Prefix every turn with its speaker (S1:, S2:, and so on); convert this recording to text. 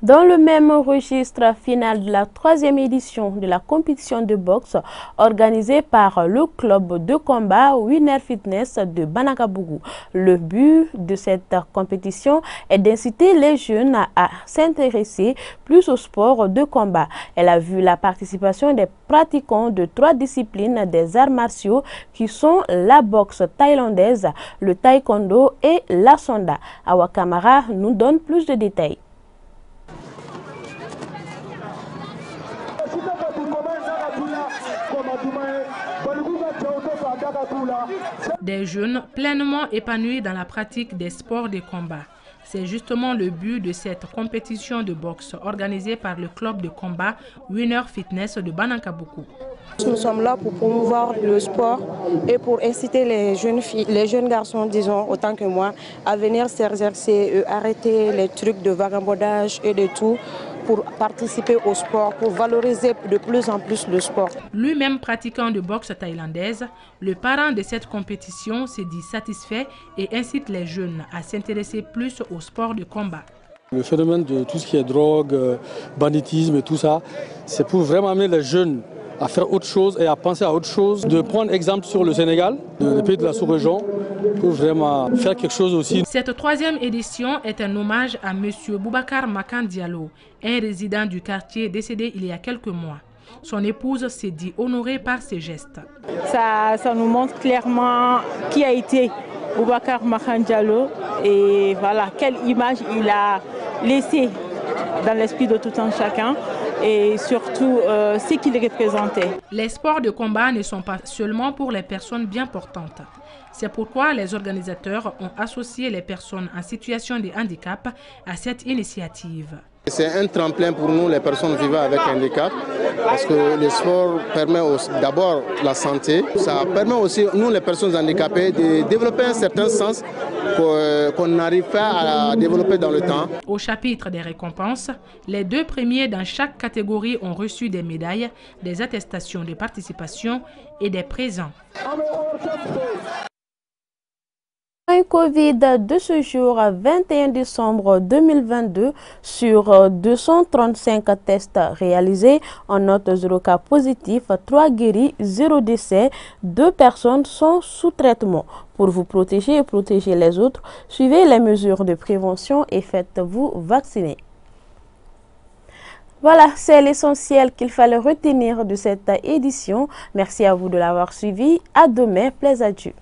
S1: Dans le même registre final de la 3e édition de la compétition de boxe organisée par le club de combat Winner Fitness de Banakabougou. Le but de cette compétition est d'inciter les jeunes à s'intéresser plus au sport de combat. Elle a vu la participation des pratiquants de 3 disciplines des arts martiaux qui sont la boxe thaïlandaise, le taekwondo et la sonda. Awa Kamara nous donne plus de détails.
S2: Des jeunes pleinement épanouis dans la pratique des sports de combat. C'est justement le but de cette compétition de boxe organisée par le club de combat Winner Fitness de Banakabougou.
S3: Nous sommes là pour promouvoir le sport et pour inciter les jeunes filles, les jeunes garçons, disons, autant que moi, à venir s'exercer, arrêter les trucs de vagabondage et de tout, pour participer au sport, pour valoriser de plus en plus le sport.
S2: Lui-même pratiquant de boxe thaïlandaise, le parent de cette compétition se dit satisfait et incite les jeunes à s'intéresser plus au sport de combat.
S4: Le phénomène de tout ce qui est drogue, banditisme et tout ça, c'est pour vraiment amener les jeunes à faire autre chose et à penser à autre chose, de prendre exemple sur le Sénégal, le pays de la sous-région, pour vraiment faire quelque chose aussi.
S2: Cette 3e édition est un hommage à M. Boubacar Makan Diallo, un résident du quartier décédé il y a quelques mois. Son épouse s'est dit honorée par ses gestes.
S5: Ça nous montre clairement qui a été Boubacar Makan Diallo et voilà, quelle image il a laissé dans l'esprit de tout un chacun. Et surtout ce qu'il représentait.
S2: Les sports de combat ne sont pas seulement pour les personnes bien portantes. C'est pourquoi les organisateurs ont associé les personnes en situation de handicap à cette initiative.
S6: C'est un tremplin pour nous, les personnes vivant avec handicap, parce que le sport permet d'abord la santé. Ça permet aussi, nous les personnes handicapées, de développer un certain sens qu'on n'arrive pas à développer dans le temps.
S2: Au chapitre des récompenses, les 2 premiers dans chaque catégorie ont reçu des médailles, des attestations de participation et des présents.
S1: Un Covid de ce jour, 21 décembre 2022, sur 235 tests réalisés, on note 0 cas positif, 3 guéris, 0 décès, 2 personnes sont sous traitement. Pour vous protéger et protéger les autres, suivez les mesures de prévention et faites-vous vacciner. Voilà, c'est l'essentiel qu'il fallait retenir de cette édition. Merci à vous de l'avoir suivi. À demain, plaise à Dieu.